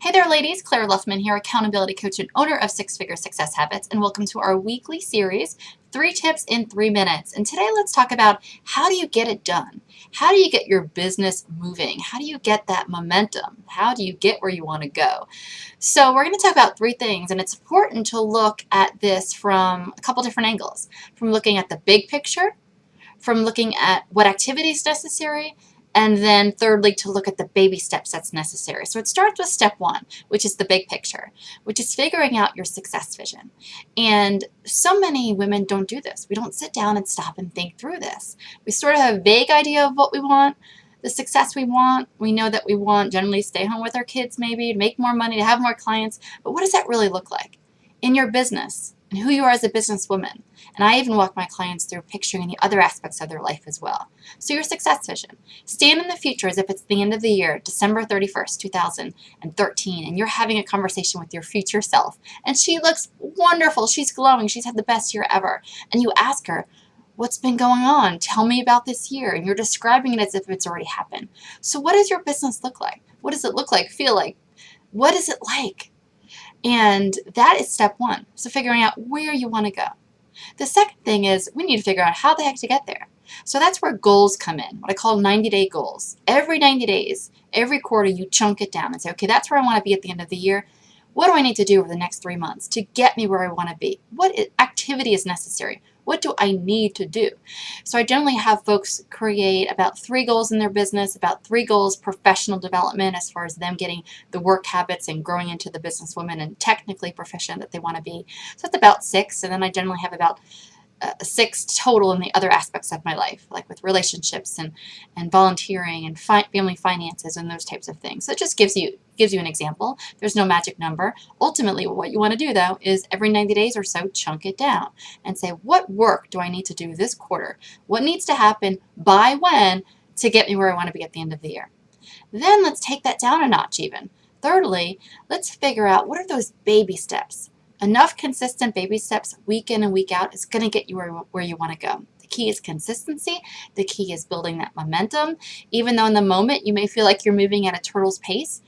Hey there, ladies. Clare Luffman here, accountability coach and owner of Six Figure Success Habits, and welcome to our weekly series, 3 Tips in 3 Minutes. And today let's talk about how do you get it done? How do you get your business moving? How do you get that momentum? How do you get where you want to go? So we're going to talk about 3 things, and it's important to look at this from a couple different angles. From looking at the big picture, from looking at what activity is necessary, and then thirdly, to look at the baby steps that's necessary. So it starts with step 1, which is the big picture, which is figuring out your success vision. And so many women don't do this. We don't sit down and stop and think through this. We sort of have a vague idea of what we want, the success we want. We know that we want generally to stay home with our kids maybe, to make more money, to have more clients. But what does that really look like in your business and who you are as a businesswoman? And I even walk my clients through picturing the other aspects of their life as well. So your success vision. Stand in the future as if it's the end of the year, December 31st, 2013, and you're having a conversation with your future self. And she looks wonderful. She's glowing. She's had the best year ever. And you ask her, what's been going on? Tell me about this year. And you're describing it as if it's already happened. So what does your business look like? What does it look like, feel like? What is it like? And that is step 1. So figuring out where you want to go. The second thing is we need to figure out how the heck to get there. So that's where goals come in, what I call 90-day goals. Every 90 days, every quarter, you chunk it down and say, okay, that's where I want to be at the end of the year. What do I need to do over the next 3 months to get me where I want to be? What activity is necessary? What do I need to do? So I generally have folks create about 3 goals in their business, about 3 goals professional development as far as them getting the work habits and growing into the businesswoman and technically proficient that they want to be. So that's about 6, and then I generally have about 6 total in the other aspects of my life, like with relationships and volunteering and family finances and those types of things. So it just gives you an example. There's no magic number. Ultimately, what you want to do, though, is every 90 days or so, chunk it down and say, what work do I need to do this quarter? What needs to happen by when to get me where I want to be at the end of the year? Then let's take that down a notch even. Thirdly, let's figure out what are those baby steps. Enough consistent baby steps week in and week out is going to get you where you want to go. The key is consistency. The key is building that momentum. Even though in the moment you may feel like you're moving at a turtle's pace,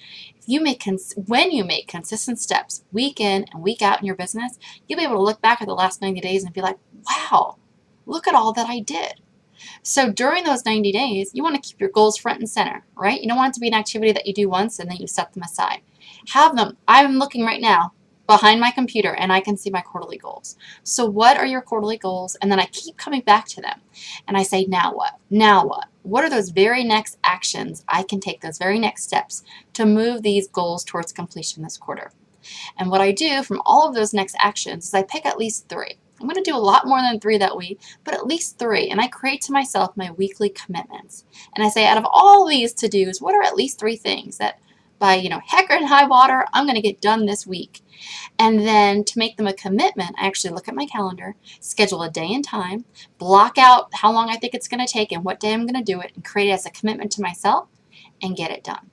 when you make consistent steps week in and week out in your business, you'll be able to look back at the last 90 days and be like, wow, look at all that I did. So during those 90 days, you want to keep your goals front and center, right? You don't want it to be an activity that you do once and then you set them aside. Have them. I'm looking right now behind my computer and I can see my quarterly goals. So what are your quarterly goals? And then I keep coming back to them and I say, now what? Now what? What are those very next actions I can take, those very next steps to move these goals towards completion this quarter? And what I do from all of those next actions is I pick at least 3. I'm going to do a lot more than 3 that week, but at least 3. And I create to myself my weekly commitments. And I say, out of all these to-dos, what are at least 3 things that by, heck or high water, I'm going to get done this week? And then to make them a commitment, I actually look at my calendar, schedule a day and time, block out how long I think it's going to take and what day I'm going to do it, and create it as a commitment to myself and get it done.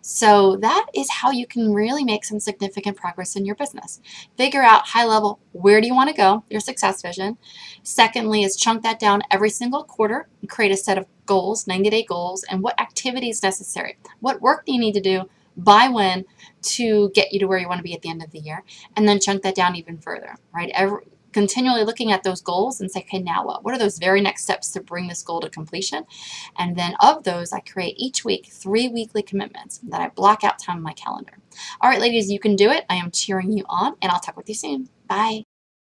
So that is how you can really make some significant progress in your business. Figure out high level, where do you want to go, your success vision. Secondly is chunk that down every single quarter and create a set of goals, 90-day goals, and what activity is necessary. What work do you need to do by when to get you to where you want to be at the end of the year, and then chunk that down even further, right? Continually looking at those goals and say, okay, now what? What are those very next steps to bring this goal to completion? And then of those, I create each week 3 weekly commitments that I block out time on my calendar. All right, ladies, you can do it. I am cheering you on, and I'll talk with you soon. Bye.